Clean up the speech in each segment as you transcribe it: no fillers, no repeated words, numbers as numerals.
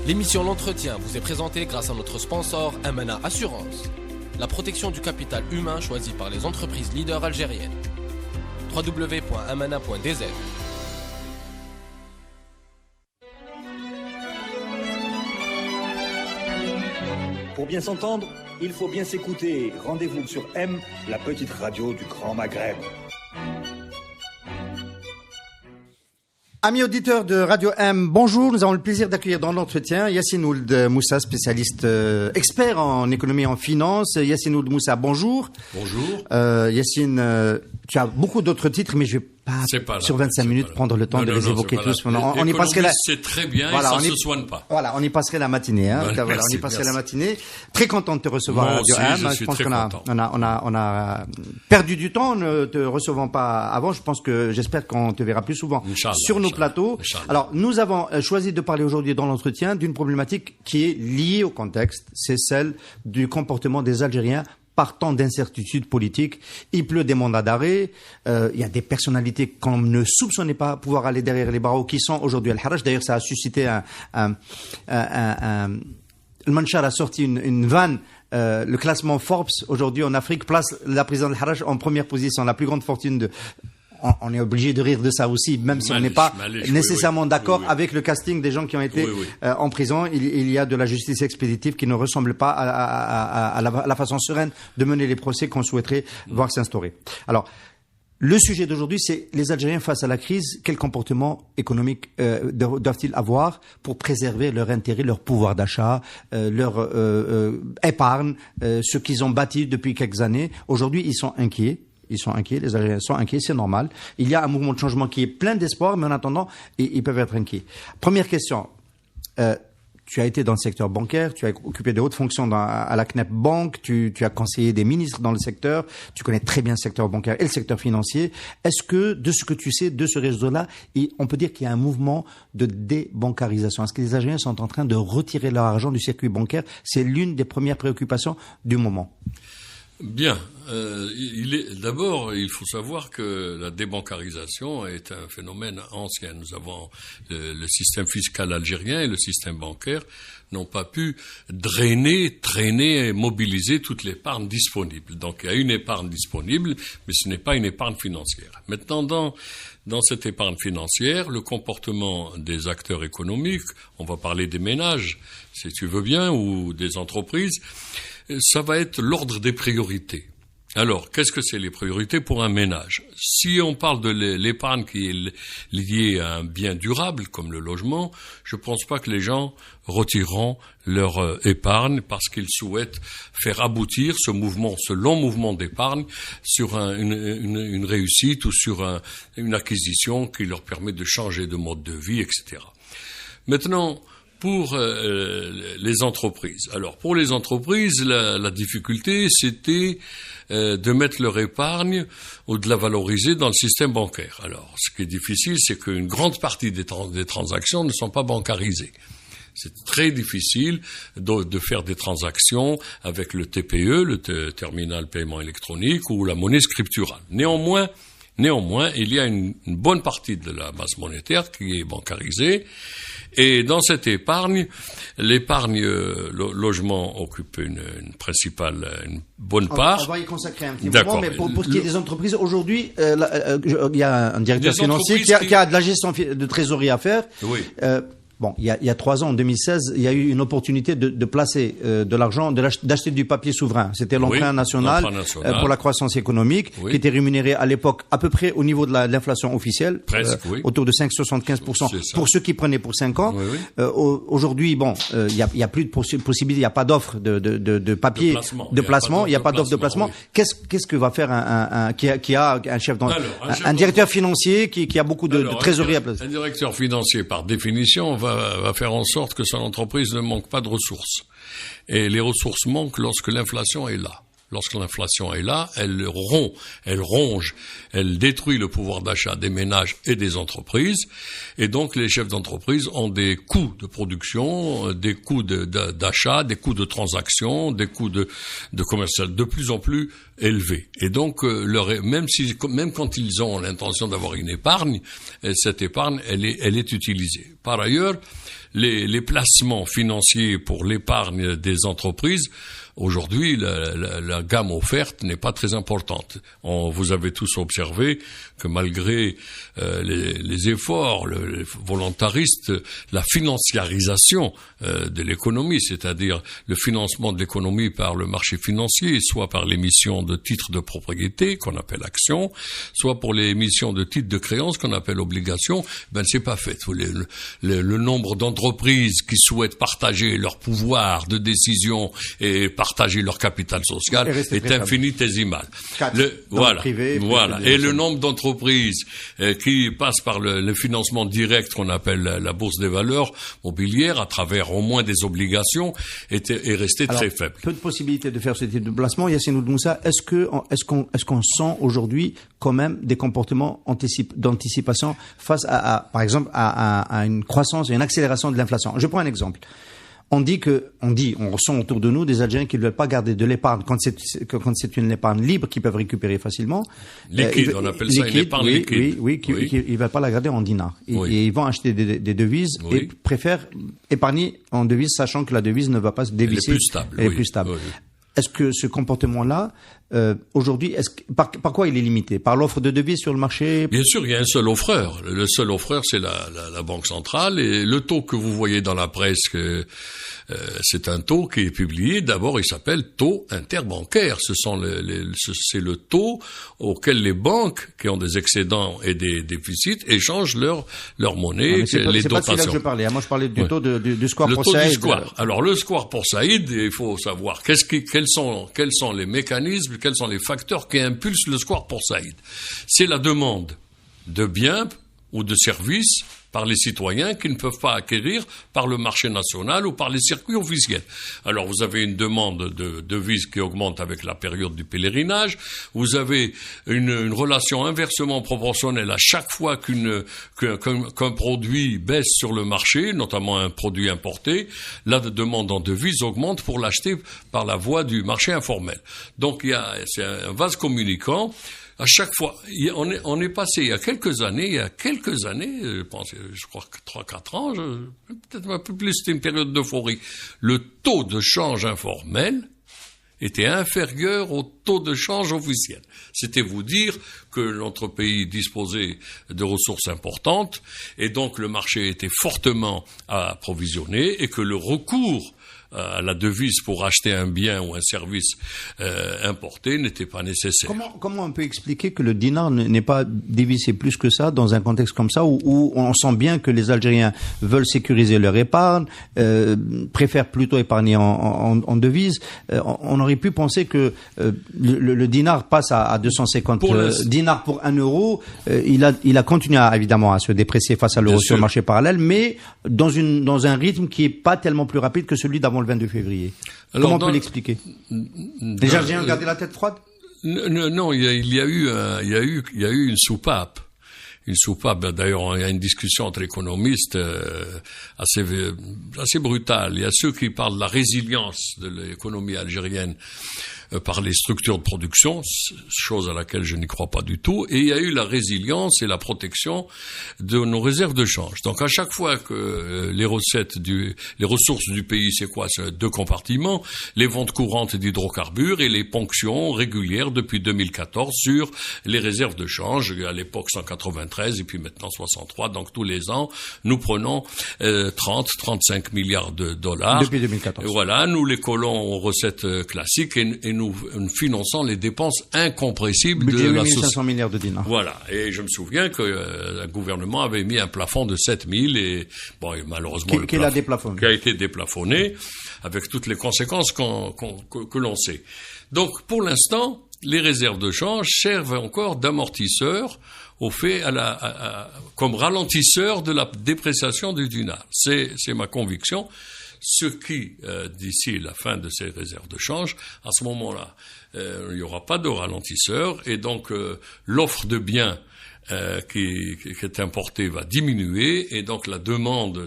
L'émission L'Entretien vous est présentée grâce à notre sponsor Amana Assurance. La protection du capital humain choisie par les entreprises leaders algériennes. www.amana.dz. Pour bien s'entendre, il faut bien s'écouter. Rendez-vous sur M, la petite radio du Grand Maghreb. Amis auditeurs de Radio M, bonjour. Nous avons le plaisir d'accueillir dans l'entretien Yassine Ould Moussa, spécialiste expert en économie et en finance. Yassine Ould Moussa, bonjour. Bonjour. Yassine, tu as beaucoup d'autres titres, mais je vais pas sur 25 minutes prendre le temps de les évoquer tous. On y passerait c'est très bien, voilà, et ça ne se soigne pas. Voilà, on y passerait la matinée. Hein. Voilà, voilà, on y passerait la matinée. Très content de te recevoir à Radio M. Je pense qu'on a perdu du temps en ne te recevant pas avant. J'espère qu'on te verra plus souvent sur nos plateaux. Alors, nous avons choisi de parler aujourd'hui dans l'entretien d'une problématique qui est liée au contexte. C'est celle du comportement des Algériens partant d'incertitudes politiques. Il pleut des mandats d'arrêt. Il y a des personnalités qu'on ne soupçonnait pas pouvoir aller derrière les barreaux qui sont aujourd'hui à Al-Harraj. D'ailleurs, ça a suscité le Manchar a sorti une vanne. Le classement Forbes aujourd'hui en Afrique place la présidente Al-Harraj en première position, la plus grande fortune de... On est obligé de rire de ça aussi, même si on n'est pas nécessairement d'accord avec le casting des gens qui ont été en prison. Il y a de la justice expéditive qui ne ressemble pas à la façon sereine de mener les procès qu'on souhaiterait voir s'instaurer. Alors, le sujet d'aujourd'hui, c'est les Algériens face à la crise. Quel comportement économique doivent-ils avoir pour préserver leur intérêt, leur pouvoir d'achat, leur épargne, ce qu'ils ont bâti depuis quelques années. Aujourd'hui, ils sont inquiets. Les Algériens sont inquiets, c'est normal. Il y a un mouvement de changement qui est plein d'espoir, mais en attendant, ils peuvent être inquiets. Première question. Tu as été dans le secteur bancaire, tu as occupé de hautes fonctions à la CNEP Banque, tu as conseillé des ministres dans le secteur, tu connais très bien le secteur bancaire et le secteur financier. Est-ce que, de ce que tu sais de ce réseau-là, on peut dire qu'il y a un mouvement de débancarisation? Est-ce que les Algériens sont en train de retirer leur argent du circuit bancaire? C'est l'une des premières préoccupations du moment. Bien. D'abord, il faut savoir que la débancarisation est un phénomène ancien. Nous avons le système fiscal algérien et le système bancaire n'ont pas pu drainer, traîner et mobiliser toute l'épargne disponible. Donc, il y a une épargne disponible, mais ce n'est pas une épargne financière. Maintenant, dans cette épargne financière, le comportement des acteurs économiques, on va parler des ménages, si tu veux bien, ou des entreprises, ça va être l'ordre des priorités. Alors, qu'est-ce que c'est les priorités pour un ménage? Si on parle de l'épargne qui est liée à un bien durable, comme le logement, je pense pas que les gens retireront leur épargne parce qu'ils souhaitent faire aboutir ce long mouvement d'épargne sur une réussite ou sur une acquisition qui leur permet de changer de mode de vie, etc. Maintenant, pour les entreprises. Alors, pour les entreprises, la difficulté, c'était de mettre leur épargne ou de la valoriser dans le système bancaire. Alors, ce qui est difficile, c'est qu'une grande partie des transactions ne sont pas bancarisées. C'est très difficile de faire des transactions avec le TPE, le terminal paiement électronique, ou la monnaie scripturale. Néanmoins, il y a une bonne partie de la masse monétaire qui est bancarisée. Et dans cette épargne, l'épargne logement occupe une bonne part. On va y consacrer un petit moment, mais pour ce qui est des entreprises, aujourd'hui, il y a un directeur financier qui a de la gestion de trésorerie à faire. Oui. Bon, il y a 3 ans, en 2016, il y a eu une opportunité de placer de l'argent, d'acheter du papier souverain. C'était l'emprunt national pour la croissance économique, qui était rémunéré à l'époque à peu près au niveau de l'inflation officielle, autour de 5,75% pour ceux qui prenaient pour 5 ans. Aujourd'hui, bon, il y a plus de possibilité, il n'y a pas d'offre de papier de placement, il n'y a pas d'offre de placement. Qu'est-ce que va faire qui a un chef un directeur financier qui a beaucoup de trésorerie à placer? Un directeur financier, par définition, va faire en sorte que son entreprise ne manque pas de ressources. Et les ressources manquent lorsque l'inflation est là. Lorsque l'inflation est là, elle ronge, elle détruit le pouvoir d'achat des ménages et des entreprises. Et donc, les chefs d'entreprise ont des coûts de production, des coûts d'achat, des coûts de transaction, des coûts de commercial de plus en plus élevés. Et donc, même quand ils ont l'intention d'avoir une épargne, cette épargne, elle est utilisée. Par ailleurs, les placements financiers pour l'épargne des entreprises, aujourd'hui, la gamme offerte n'est pas très importante. Vous avez tous observé que malgré les efforts, le volontariste, la financiarisation de l'économie, c'est-à-dire le financement de l'économie par le marché financier, soit par l'émission de titres de propriété qu'on appelle actions, soit pour l'émission de titres de créances qu'on appelle obligations, c'est pas fait. Le nombre d'entreprises qui souhaitent partager leur pouvoir de décision et partager leur capital social est infinitésimal. Voilà. Et le nombre d'entreprises qui passent par le financement direct qu'on appelle la bourse des valeurs mobilières à travers au moins des obligations est resté très faible. Peu de possibilités de faire ce type de placement. Yassine Ould Moussa, est-ce qu'on sent aujourd'hui quand même des comportements d'anticipation face par exemple à une croissance et une accélération de l'inflation? Je prends un exemple. On ressent autour de nous des Algériens qui ne veulent pas garder de l'épargne quand c'est une épargne libre qu'ils peuvent récupérer facilement. Liquide, on appelle ça une épargne liquide. Oui, ils ne veulent pas la garder en dinars. Et ils vont acheter des devises et préfèrent épargner en devises, sachant que la devise ne va pas se dévisser. Elle est plus stable. Oui. Est-ce que ce comportement-là, aujourd'hui, par quoi il est limité? Par l'offre de devises sur le marché? Bien sûr, il y a un seul offreur. Le seul offreur, c'est la Banque centrale. Et le taux que vous voyez dans la presse, c'est un taux qui est publié. D'abord, il s'appelle taux interbancaire. C'est le taux auquel les banques, qui ont des excédents et des déficits, échangent leur monnaie, les dotations. C'est pas de celui-là que je parlais. Moi, je parlais du taux du score pour Saïd. Le taux du score. Alors, le score pour Saïd, il faut savoir quels sont les mécanismes, quels sont les facteurs qui impulsent le score pour Saïd. C'est la demande de biens ou de services par les citoyens qui ne peuvent pas acquérir par le marché national ou par les circuits officiels. Alors vous avez une demande de devises qui augmente avec la période du pèlerinage, vous avez une relation inversement proportionnelle à chaque fois qu'un produit baisse sur le marché, notamment un produit importé, la demande en devises augmente pour l'acheter par la voie du marché informel. Donc c'est un vase communicant. À chaque fois, on est passé il y a quelques années, je crois que 3-4 ans, peut-être un peu plus, c'était une période d'euphorie. Le taux de change informel était inférieur au taux de change officiel. C'était vous dire que notre pays disposait de ressources importantes et donc le marché était fortement approvisionné et que le recours à la devise pour acheter un bien ou un service importé n'était pas nécessaire. Comment on peut expliquer que le dinar n'est pas dévissé plus que ça dans un contexte comme ça où on sent bien que les Algériens veulent sécuriser leur épargne, préfèrent plutôt épargner en devise. On aurait pu penser que le dinar passe à 250 dinars pour 1 euro. Il a continué évidemment à se déprécier face à l'euro sur le marché parallèle, mais dans un rythme qui est pas tellement plus rapide que celui d'avant le 22 février. Alors, comment on peut l'expliquer? Les Algériens ont gardé la tête froide? Non, il y a eu une soupape. Une soupape, d'ailleurs, il y a une discussion entre économistes assez brutale. Il y a ceux qui parlent de la résilience de l'économie algérienne par les structures de production, chose à laquelle je n'y crois pas du tout, et il y a eu la résilience et la protection de nos réserves de change. Donc à chaque fois que les ressources du pays, c'est quoi? C'est 2 compartiments, les ventes courantes d'hydrocarbures et les ponctions régulières depuis 2014 sur les réserves de change, à l'époque 193 et puis maintenant 63, donc tous les ans, nous prenons 30-35 milliards de dollars. Depuis 2014. Et voilà, nous les collons aux recettes classiques et nous finançons les dépenses incompressibles budget de la société. 500 milliards de dinars. Voilà. Et je me souviens que le gouvernement avait mis un plafond de 7000 et malheureusement qui a été déplafonné avec toutes les conséquences que l'on sait. Donc pour l'instant, les réserves de change servent encore d'amortisseur au fait comme ralentisseur de la dépréciation du dinar. C'est ma conviction. Ce qui, d'ici la fin de ces réserves de change, à ce moment-là, il n'y aura pas de ralentisseur et donc l'offre de biens qui est importée va diminuer et donc la demande,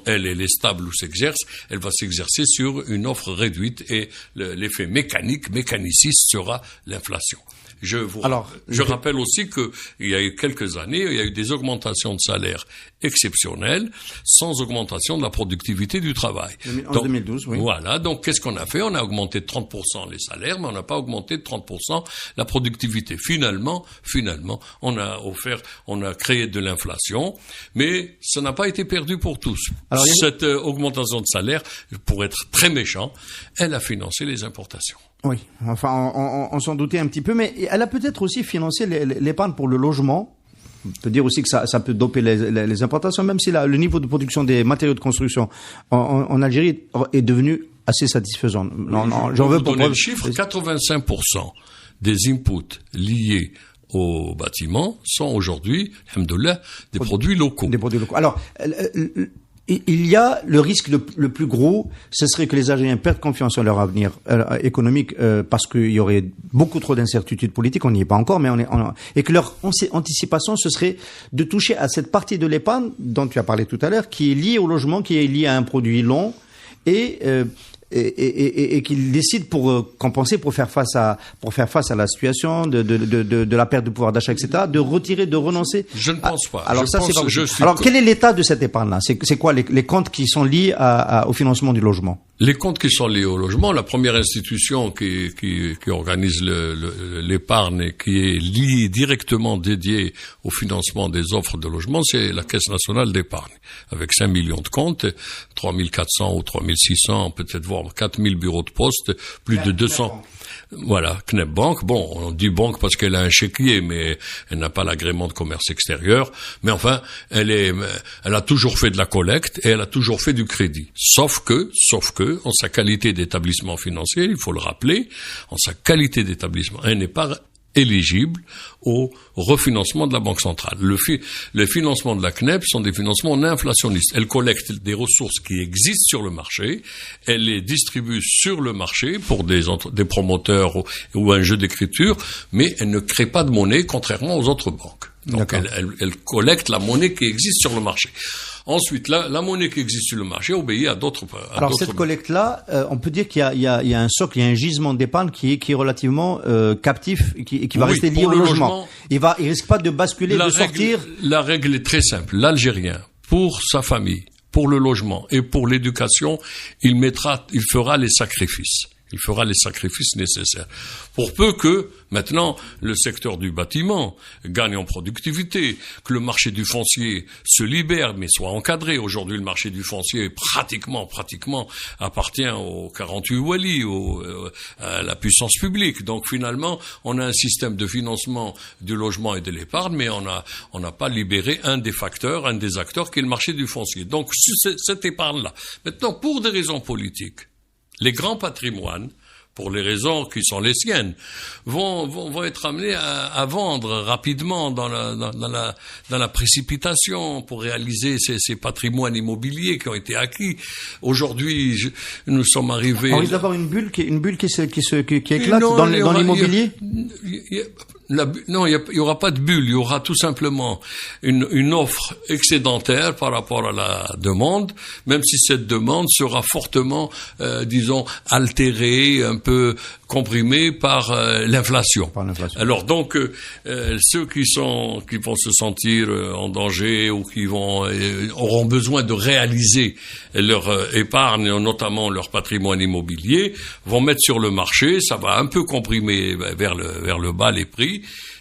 elle est stable ou s'exerce, elle va s'exercer sur une offre réduite et l'effet mécaniciste sera l'inflation. Je rappelle aussi que il y a eu quelques années, il y a eu des augmentations de salaire exceptionnelles, sans augmentation de la productivité du travail. En 2012, oui. Voilà. Donc, qu'est-ce qu'on a fait? On a augmenté de 30% les salaires, mais on n'a pas augmenté de 30% la productivité. Finalement, on a créé de l'inflation, mais ça n'a pas été perdu pour tous. Alors, cette augmentation de salaire, pour être très méchant, elle a financé les importations. Oui, enfin, on s'en doutait un petit peu, mais elle a peut-être aussi financé l'épargne pour le logement. On peut dire aussi que ça peut doper les importations, même si le niveau de production des matériaux de construction en Algérie est devenu assez satisfaisant. J'en veux pour donner le chiffre, 85% des inputs liés aux bâtiments sont aujourd'hui, alhamdoulilah, des produits locaux. Des produits locaux. Alors, il y a le risque le plus gros, ce serait que les Algériens perdent confiance en leur avenir économique parce qu'il y aurait beaucoup trop d'incertitudes politiques, on n'y est pas encore, mais et que leur anticipation, ce serait de toucher à cette partie de l'épargne dont tu as parlé tout à l'heure, qui est liée au logement, qui est liée à un produit long et qu'ils décident pour compenser, pour faire face à la situation de la perte de pouvoir d'achat, etc., de retirer, de renoncer. Je ne pense pas. Alors Alors quel est l'état de cette épargne-là? C'est quoi les comptes qui sont liés au financement du logement? Les comptes qui sont liés au logement, la première institution qui organise l'épargne et qui est directement dédiée au financement des offres de logement, c'est la Caisse nationale d'épargne, avec 5 millions de comptes, 3400 ou 3600, peut-être voire 4000 bureaux de poste, plus de 200. Voilà, Knep Bank. Bon, on dit banque parce qu'elle a un chéquier, mais elle n'a pas l'agrément de commerce extérieur. Mais enfin, elle a toujours fait de la collecte et elle a toujours fait du crédit. Sauf que, en sa qualité d'établissement financier, il faut le rappeler, en sa qualité d'établissement, elle n'est pas éligible au refinancement de la Banque centrale. Les financements de la CNEP sont des financements non inflationnistes. Elle collecte des ressources qui existent sur le marché, elle les distribue sur le marché pour des promoteurs ou un jeu d'écriture, mais elle ne crée pas de monnaie, contrairement aux autres banques. Donc elle collecte la monnaie qui existe sur le marché. Ensuite, la monnaie qui existe sur le marché obéit à d'autres. Alors cette collecte-là, on peut dire qu'il y a un socle, il y a un gisement d'épargne qui est relativement captif et qui va rester lié au logement. Il risque pas de basculer, de sortir. La règle est très simple. L'Algérien, pour sa famille, pour le logement et pour l'éducation, il fera les sacrifices. Il fera les sacrifices nécessaires. Pour peu que, maintenant, le secteur du bâtiment gagne en productivité, que le marché du foncier se libère, mais soit encadré. Aujourd'hui, le marché du foncier pratiquement appartient aux 48 Wali, à la puissance publique. Donc, finalement, on a un système de financement du logement et de l'épargne, mais on n'a pas libéré un des acteurs qui est le marché du foncier. Donc, cette épargne-là. Maintenant, pour des raisons politiques, les grands patrimoines, pour les raisons qui sont les siennes, vont être amenés à vendre rapidement dans la précipitation pour réaliser ces patrimoines immobiliers qui ont été acquis. Aujourd'hui, nous sommes arrivés. On risque d'avoir une bulle qui éclate dans l'immobilier. Non, il y aura pas de bulle. Il y aura tout simplement une offre excédentaire par rapport à la demande, même si cette demande sera fortement, disons, altérée, un peu comprimée par l'inflation. Alors donc, ceux qui vont se sentir en danger ou qui auront besoin de réaliser leur épargne, notamment leur patrimoine immobilier, vont mettre sur le marché. Ça va un peu comprimer vers le bas les prix.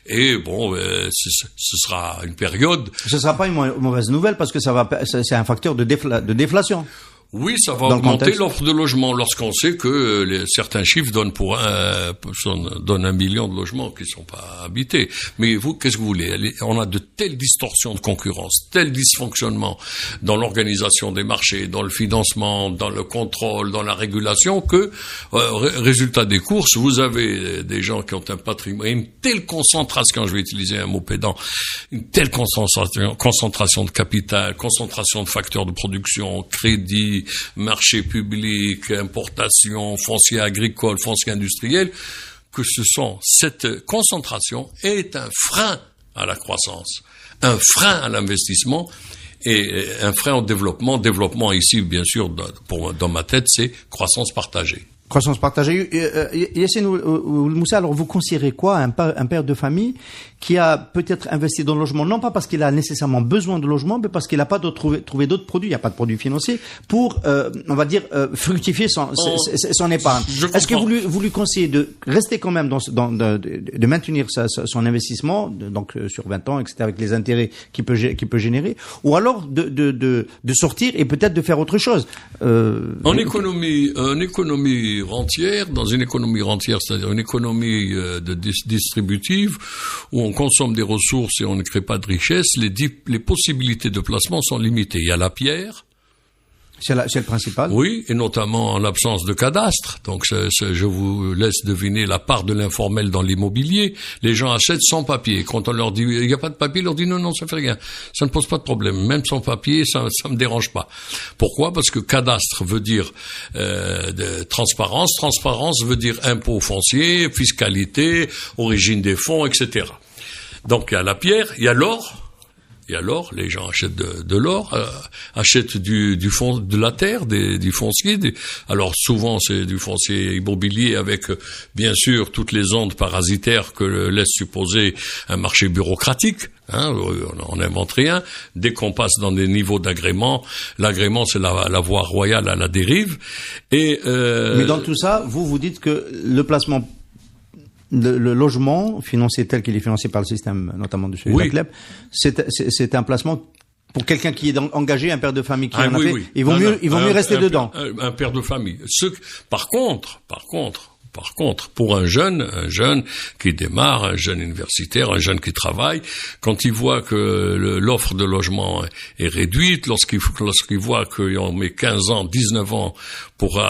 Et bon, ce sera une période. Ce sera pas une mauvaise nouvelle parce que c'est un facteur de déflation. Oui, ça va augmenter l'offre de logement lorsqu'on sait que certains chiffres donnent donnent 1 million de logements qui ne sont pas habités. Mais vous, qu'est-ce que vous voulez? On a de telles distorsions de concurrence, tels dysfonctionnements dans l'organisation des marchés, dans le financement, dans le contrôle, dans la régulation que, résultat des courses, vous avez des gens qui ont un patrimoine, une telle concentration, je vais utiliser un mot pédant, une telle concentration de capital, concentration de facteurs de production, crédit, marché public, importation, foncier agricole, foncier industriel, que cette concentration est un frein à la croissance, un frein à l'investissement et un frein au développement. Développement ici, bien sûr, dans ma tête, c'est croissance partagée. Croissance partagée. Yassine Moussa, alors vous considérez quoi un père de famille qui a peut-être investi dans le logement, non pas parce qu'il a nécessairement besoin de logement, mais parce qu'il n'a pas trouvé d'autres produits, il n'y a pas de produits financiers, pour, on va dire, fructifier son épargne. Est-ce que vous lui conseillez de rester quand même de maintenir son investissement, donc sur 20 ans, etc., avec les intérêts qu'il peut générer, ou alors de sortir et peut-être de faire autre chose? En économie rentière, dans une économie rentière, c'est-à-dire une économie distributive, où on consomme des ressources et on ne crée pas de richesse, les possibilités de placement sont limitées. Il y a la pierre. C'est le principal. Oui, et notamment en l'absence de cadastre. Donc, je vous laisse deviner la part de l'informel dans l'immobilier. Les gens achètent sans papier. Quand on leur dit, il n'y a pas de papier, ils leur disent non, ça fait rien. Ça ne pose pas de problème. Même sans papier, ça me dérange pas. Pourquoi? Parce que cadastre veut dire, de transparence. Transparence veut dire impôt foncier, fiscalité, origine des fonds, etc. Donc, il y a la pierre, il y a l'or. Et alors, les gens achètent de l'or, achètent du fond, de la terre, du foncier. Alors souvent, c'est du foncier immobilier avec, bien sûr, toutes les ondes parasitaires que laisse supposer un marché bureaucratique. On n'invente rien. Dès qu'on passe dans des niveaux d'agrément, l'agrément, c'est la voie royale à la dérive. Mais dans tout ça, vous dites que le placement, le logement financé tel qu'il est financé par le système, notamment de celui de la CLEP, c'est un placement pour quelqu'un qui est engagé, un père de famille qui en a fait. Il vaut mieux rester dedans. Un père de famille. Par contre, pour un jeune qui démarre, un jeune universitaire, un jeune qui travaille, quand il voit que l'offre de logement est réduite, lorsqu'il voit qu'on met 15 ans, 19 ans pour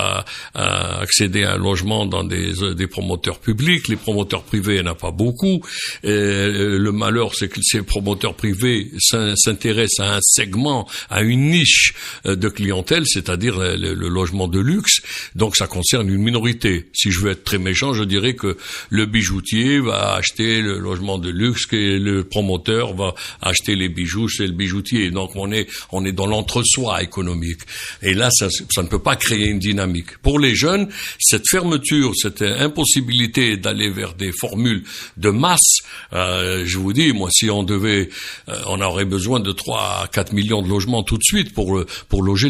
accéder à un logement dans des promoteurs publics, les promoteurs privés, il n'y en a pas beaucoup. Le malheur, c'est que ces promoteurs privés s'intéressent à un segment, à une niche de clientèle, c'est-à-dire le logement de luxe. Donc ça concerne une minorité. Si je veux être très méchant, je dirais que le bijoutier va acheter le logement de luxe et le promoteur va acheter les bijoux chez le bijoutier. Donc on est dans l'entre-soi économique. Et là, ça ne peut pas créer une dynamique. Pour les jeunes, cette fermeture, cette impossibilité d'aller vers des formules de masse, je vous dis, moi, si on aurait besoin de 3 à 4 millions de logements tout de suite pour loger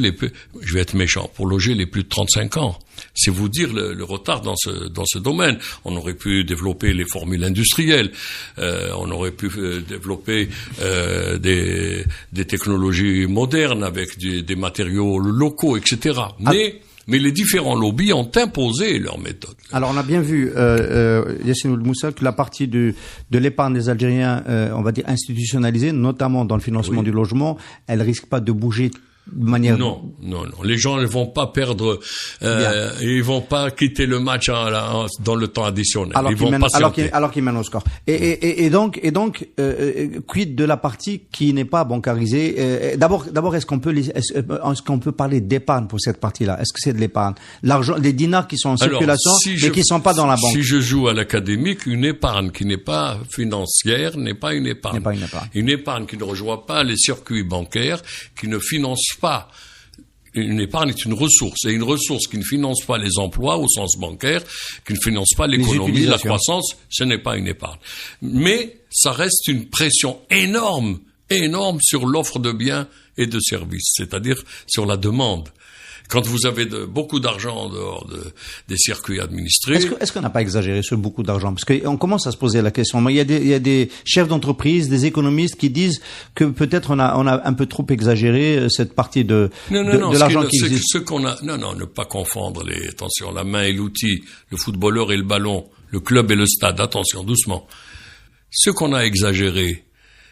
je vais être méchant, pour loger les plus de 35 ans. C'est vous dire le retard dans ce domaine. On aurait pu développer les formules industrielles, on aurait pu développer des technologies modernes avec des matériaux locaux, etc. Mais les différents lobbies ont imposé leur méthode. Alors on a bien vu, Yassine Moussa, que la partie de l'épargne des Algériens, on va dire institutionnalisée, notamment dans le financement du logement, elle risque pas de bouger de manière... Non. Les gens ne vont pas perdre, ils vont pas quitter le match dans le temps additionnel. Alors qu'ils mènent au score. Et donc, quid de la partie qui n'est pas bancarisée? D'abord, est-ce qu'on peut parler d'épargne pour cette partie-là? Est-ce que c'est de l'épargne? L'argent, les dinars qui sont en circulation, mais qui sont pas dans la banque. Si je joue à l'académique, une épargne qui n'est pas financière n'est pas une épargne. Une épargne qui ne rejoint pas les circuits bancaires, qui ne finance pas. Une épargne est une ressource, et une ressource qui ne finance pas les emplois au sens bancaire, qui ne finance pas l'économie, la croissance, ce n'est pas une épargne. Mais ça reste une pression énorme sur l'offre de biens et de services, c'est-à-dire sur la demande. Quand vous avez beaucoup d'argent en dehors des circuits administrés... Est-ce qu'on n'a pas exagéré sur beaucoup d'argent? Parce qu'on commence à se poser la question. Il y a des chefs d'entreprise, des économistes qui disent que peut-être on a un peu trop exagéré cette partie de l'argent qui existe. Ne pas confondre attention, la main et l'outil, le footballeur et le ballon, le club et le stade, attention, doucement. Ce qu'on a exagéré,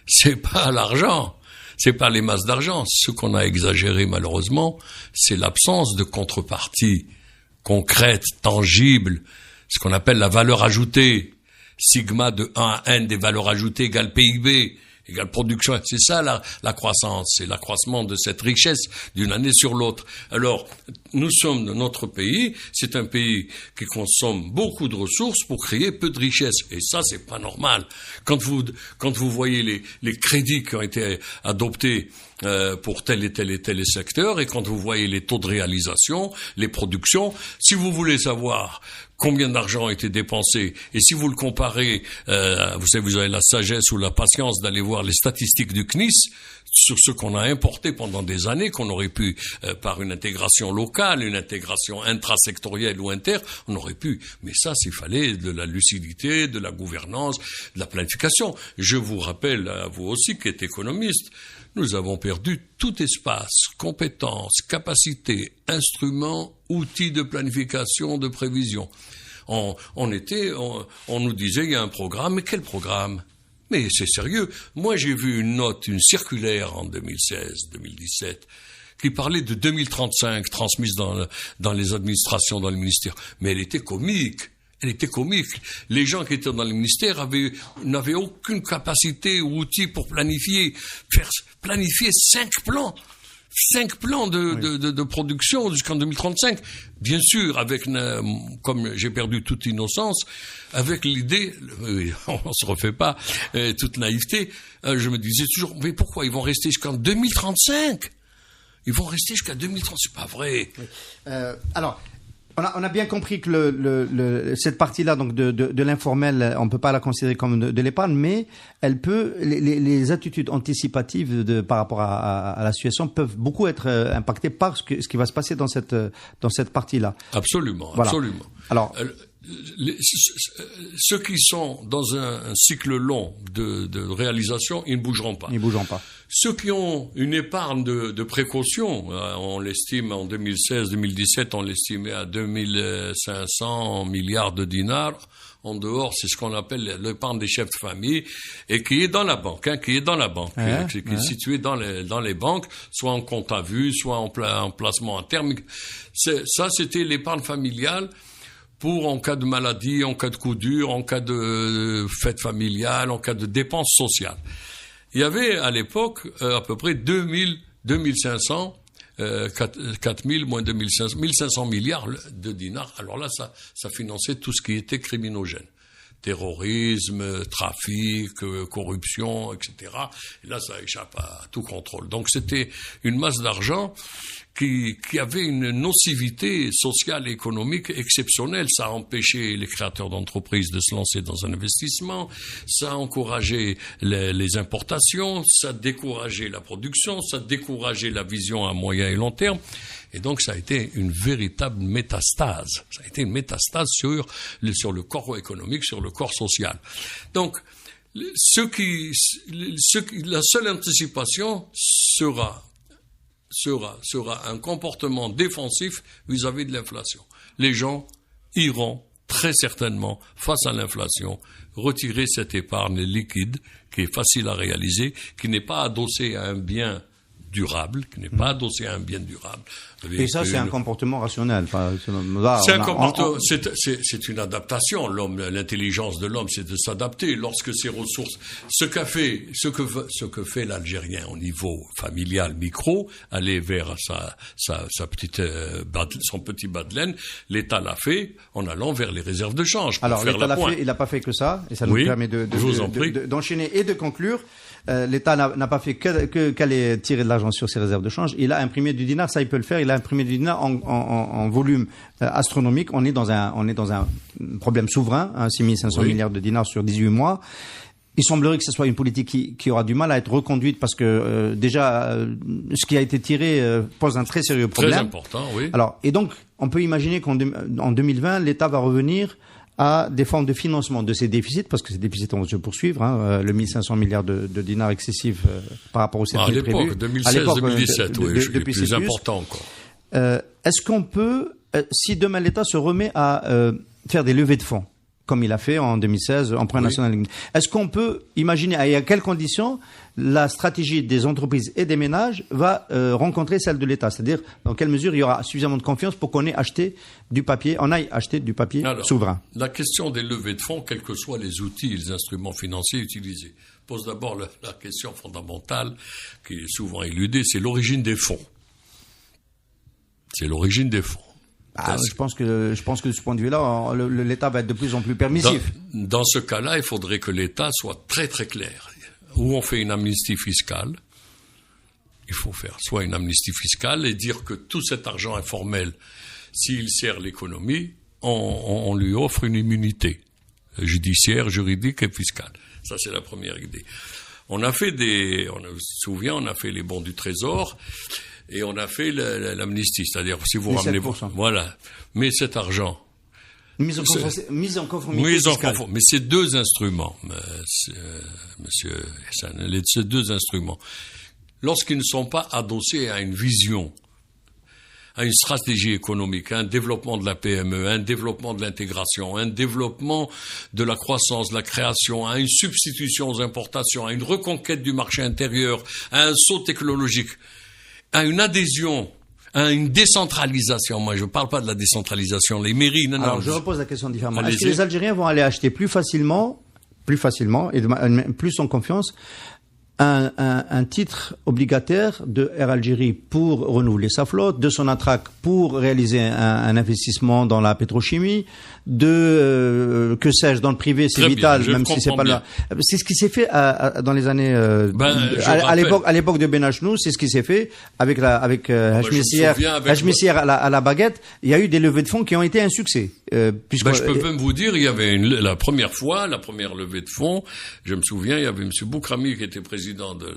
c'est pas l'argent. C'est pas les masses d'argent. Ce qu'on a exagéré, malheureusement, c'est l'absence de contrepartie concrète, tangible, ce qu'on appelle la valeur ajoutée. Sigma de 1 à n des valeurs ajoutées égale PIB. égale production. C'est ça la croissance, c'est l'accroissement de cette richesse d'une année sur l'autre. Alors, nous sommes dans notre pays, c'est un pays qui consomme beaucoup de ressources pour créer peu de richesse. Et ça, c'est pas normal. Quand vous voyez les crédits qui ont été adoptés pour tel et tel secteur, et quand vous voyez les taux de réalisation, les productions, si vous voulez savoir combien d'argent a été dépensé, et si vous le comparez, vous savez, vous avez la sagesse ou la patience d'aller voir les statistiques du CNIS sur ce qu'on a importé pendant des années, qu'on aurait pu, par une intégration locale, une intégration intrasectorielle ou inter, on aurait pu. Mais ça, s'il fallait de la lucidité, de la gouvernance, de la planification. Je vous rappelle, à vous aussi qui êtes économiste, nous avons perdu tout espace, compétences, capacités, instruments, outils de planification, de prévision. On nous disait, il y a un programme, mais quel programme? Mais c'est sérieux. Moi, j'ai vu une circulaire en 2016-2017, qui parlait de 2035 transmise dans les administrations, dans le ministère. Mais elle était comique. Elle était comique. Les gens qui étaient dans le ministère n'avaient aucune capacité ou outil pour planifier 5 plans de production jusqu'en 2035. Bien sûr, comme j'ai perdu toute innocence, avec l'idée, on se refait pas, toute naïveté, je me disais toujours, mais pourquoi ils vont rester jusqu'en 2035? Ils vont rester jusqu'à 2030, c'est pas vrai. Oui. Alors, on a bien compris que cette partie-là, donc de l'informel, on peut pas la considérer comme de l'épargne, mais elle peut, les attitudes anticipatives par rapport à la situation peuvent beaucoup être impactées par ce qui va se passer dans cette partie-là. Absolument, voilà. Absolument. Alors, ceux qui sont dans un cycle long de réalisation, ils ne bougeront pas. Ils ne bougeront pas. Ceux qui ont une épargne de précaution, on l'estime en 2016-2017, on l'estimait à 2500 milliards de dinars. En dehors, c'est ce qu'on appelle l'épargne des chefs de famille, et qui est dans la banque, qui est située dans les banques, soit en compte à vue, soit en placement à terme. Ça, c'était l'épargne familiale pour en cas de maladie, en cas de coup dur, en cas de fête familiale, en cas de dépenses sociales. Il y avait à l'époque à peu près 2500, 4000 moins 2500, 1500 milliards de dinars. Alors là, ça finançait tout ce qui était criminogène. Terrorisme, trafic, corruption, etc. Et là, ça échappe à tout contrôle. Donc c'était une masse d'argent qui avait une nocivité sociale et économique exceptionnelle. Ça a empêché les créateurs d'entreprises de se lancer dans un investissement, ça a encouragé les importations, ça a découragé la production, ça a découragé la vision à moyen et long terme. Et donc, ça a été une véritable métastase. Ça a été une métastase sur le corps économique, sur le corps social. Donc, la seule anticipation sera un comportement défensif vis-à-vis de l'inflation. Les gens iront très certainement, face à l'inflation, retirer cette épargne liquide qui est facile à réaliser, qui n'est pas adossée à un bien durable, Et ça, c'est un comportement rationnel. Enfin, c'est une adaptation. L'intelligence de l'homme, c'est de s'adapter lorsque ses ressources. Ce que fait l'Algérien au niveau familial micro, aller vers sa petite son petit bas de laine, l'État l'a fait en allant vers les réserves de change. Alors l'État l'a fait, il n'a pas fait que ça, et ça nous permet d'enchaîner et de conclure. L'État n'a pas fait qu'aller tirer de l'argent sur ses réserves de change. Il a imprimé du dinar, ça il peut le faire. Il a imprimé du dinar en volume astronomique. On est dans un problème souverain, 6500 milliards de dinars sur 18 mois. Il semblerait que ce soit une politique qui aura du mal à être reconduite parce que déjà ce qui a été tiré pose un très sérieux problème. Très important, oui. Alors, et donc on peut imaginer qu'en 2020 l'État va revenir à des formes de financement de ces déficits, parce que ces déficits vont se poursuivre, le 1500 milliards de dinars excessifs par rapport aux 7000 prévus. À l'époque, 2016-2017, oui, depuis plus important encore. Est-ce qu'on peut, si demain l'État se remet à faire des levées de fonds comme il a fait en 2016, emprunt national. Est-ce qu'on peut imaginer à quelles conditions la stratégie des entreprises et des ménages va rencontrer celle de l'État? C'est-à-dire, dans quelle mesure il y aura suffisamment de confiance pour qu'on aille acheter du papier souverain? La question des levées de fonds, quels que soient les outils et les instruments financiers utilisés, pose d'abord la question fondamentale qui est souvent éludée, c'est l'origine des fonds. C'est l'origine des fonds. Je pense que de ce point de vue-là, l'État va être de plus en plus permissif. Dans ce cas-là, il faudrait que l'État soit très très clair. Où on fait une amnistie fiscale, il faut faire soit une amnistie fiscale et dire que tout cet argent informel, s'il sert l'économie, on lui offre une immunité judiciaire, juridique et fiscale. Ça, c'est la première idée. On se souvient, on a fait les bons du Trésor. Et on a fait l'amnistie, c'est-à-dire si vous ramenez, voilà. Mais cet argent, mise en conformité fiscale. Mais ces deux instruments, Monsieur Hassan, ces deux instruments, lorsqu'ils ne sont pas adossés à une vision, à une stratégie économique, à un développement de la PME, à un développement de l'intégration, à un développement de la croissance, de la création, à une substitution aux importations, à une reconquête du marché intérieur, à un saut technologique, à une adhésion, à une décentralisation. Moi, je ne parle pas de la décentralisation, les mairies. Alors, je repose la question différemment. Est-ce que les Algériens vont aller acheter plus facilement et plus en confiance un titre obligataire de Air Algérie pour renouveler sa flotte, de Sonatrach pour réaliser un investissement dans la pétrochimie, que sais-je, dans le privé, c'est vital, même si c'est pas là. C'est ce qui s'est fait dans les années à l'époque de Ben Achnou, c'est ce qui s'est fait avec Haj Missière à la baguette. Il y a eu des levées de fonds qui ont été un succès. Je peux même vous dire, il y avait la première levée de fonds, je me souviens, il y avait M. Boukrami qui était président de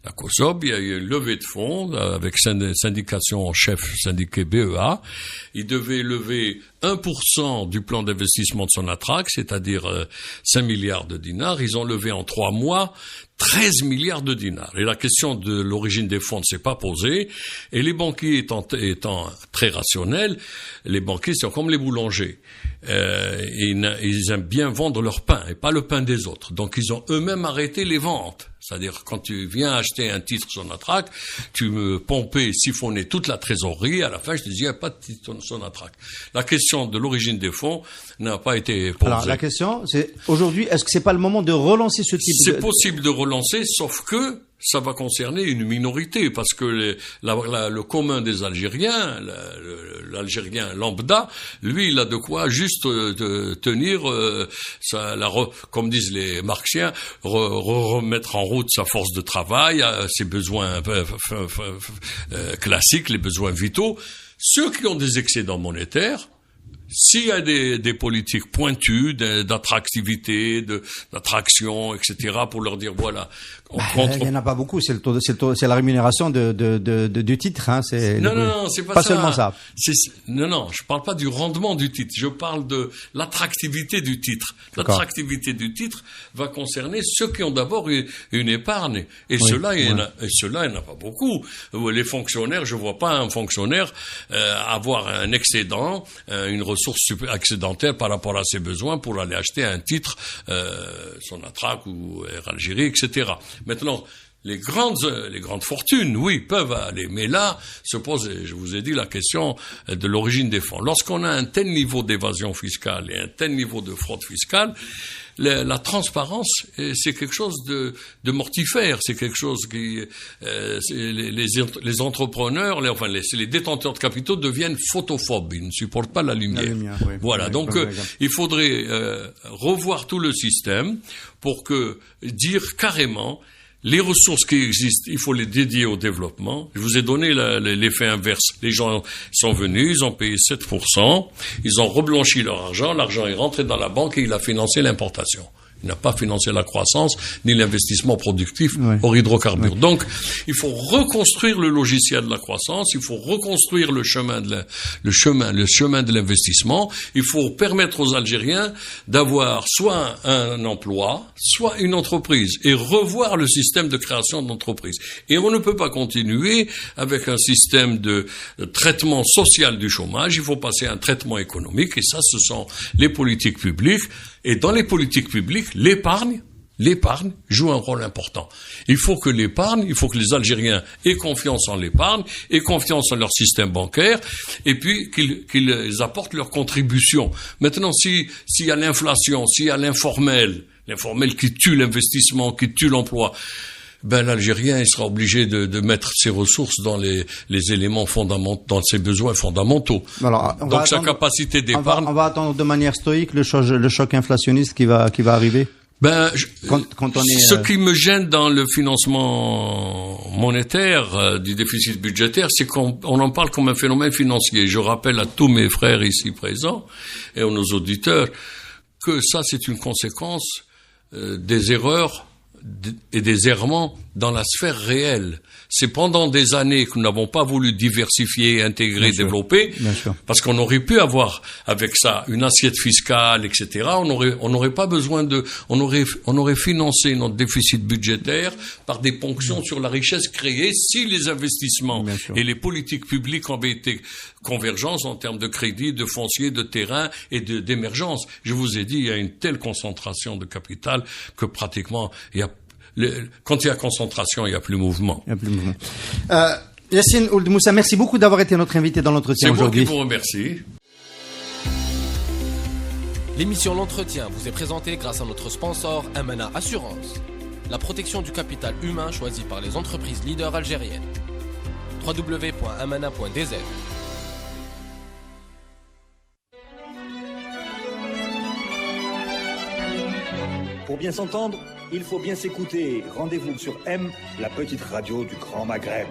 la COSOB, il y a eu une levée de fonds avec syndication en chef syndiqué BEA. Il devait lever 1% du plan d'investissement de Sonatrach, c'est-à-dire 5 milliards de dinars. Ils ont levé en 3 mois 13 milliards de dinars. Et la question de l'origine des fonds ne s'est pas posée. Et les banquiers étant très rationnels, les banquiers sont comme les boulangers. Ils aiment bien vendre leur pain et pas le pain des autres. Donc ils ont eux-mêmes arrêté les ventes. C'est-à-dire, quand tu viens acheter un titre Sonatrach, tu me pompais, siphonnais toute la trésorerie. À la fin, je te disais, il n'y a pas de titre Sonatrach. La question de l'origine des fonds n'a pas été posée. Alors, la question, c'est, aujourd'hui, est-ce que c'est pas le moment de relancer ce type C'est possible de relancer, sauf que ça va concerner une minorité, parce que le commun des Algériens, l'Algérien lambda, lui, il a de quoi juste tenir, comme disent les marxiens, remettre en route sa force de travail, ses besoins classiques, les besoins vitaux. Ceux qui ont des excédents monétaires, s'il y a des politiques pointues d'attractivité, d'attraction, etc., pour leur dire voilà. Il y en a pas beaucoup. C'est la rémunération du titre. Hein. Non, c'est pas ça. Seulement ça. Non, je parle pas du rendement du titre. Je parle de l'attractivité du titre. L'attractivité du titre va concerner ceux qui ont d'abord une épargne. Et ceux-là, il y en a pas beaucoup. Les fonctionnaires, je vois pas un fonctionnaire avoir un excédent, une ressource excédentaire par rapport à ses besoins pour aller acheter un titre, Sonatrach ou Air Algérie, etc. Maintenant, les grandes fortunes, oui, peuvent aller. Mais là, se pose, je vous ai dit, la question de l'origine des fonds. Lorsqu'on a un tel niveau d'évasion fiscale et un tel niveau de fraude fiscale, la transparence, c'est quelque chose de mortifère. C'est quelque chose qui, les entrepreneurs, les détenteurs de capitaux deviennent photophobes. Ils ne supportent pas la lumière. Voilà. Donc, il faudrait revoir tout le système pour dire carrément, les ressources qui existent, il faut les dédier au développement. Je vous ai donné l'effet inverse. Les gens sont venus, ils ont payé 7%, ils ont reblanchi leur argent, l'argent est rentré dans la banque et il a financé l'importation. Il n'a pas financé la croissance ni l'investissement productif hors hydrocarbures. Donc, il faut reconstruire le logiciel de la croissance. Il faut reconstruire le chemin de l'investissement. Il faut permettre aux Algériens d'avoir soit un emploi, soit une entreprise, et revoir le système de création d'entreprises. Et on ne peut pas continuer avec un système de traitement social du chômage. Il faut passer à un traitement économique, et ça, ce sont les politiques publiques. Et dans les politiques publiques, l'épargne joue un rôle important. Il faut que les Algériens aient confiance en l'épargne, aient confiance en leur système bancaire, et puis qu'ils apportent leur contribution. Maintenant, s'il y a l'inflation, s'il y a l'informel qui tue l'investissement, qui tue l'emploi, l'Algérien, il sera obligé de mettre ses ressources dans les éléments fondamentaux, dans ses besoins fondamentaux. Alors, donc sa capacité d'épargne. On va attendre de manière stoïque le choc inflationniste qui va arriver. Quand on est, ce qui me gêne dans le financement monétaire du déficit budgétaire, c'est qu'on en parle comme un phénomène financier. Je rappelle à tous mes frères ici présents et à nos auditeurs que ça, c'est une conséquence des erreurs et des errements dans la sphère réelle. C'est pendant des années que nous n'avons pas voulu diversifier, intégrer, développer, parce qu'on aurait pu avoir avec ça une assiette fiscale, etc. On n'aurait pas besoin on aurait financé notre déficit budgétaire par des ponctions sur la richesse créée si les investissements et les politiques publiques avaient été convergence en termes de crédit, de foncier, de terrain et d'émergence. Je vous ai dit, il y a une telle concentration de capital que pratiquement quand il y a concentration, il n'y a plus mouvement. Yassine Ould Moussa, merci beaucoup d'avoir été notre invité dans l'entretien aujourd'hui. C'est moi qui vous remercie. L'émission L'Entretien vous est présentée grâce à notre sponsor Amana Assurance, la protection du capital humain choisi par les entreprises leaders algériennes. www.amana.dz. Pour bien s'entendre, il faut bien s'écouter. Rendez-vous sur M, la petite radio du Grand Maghreb.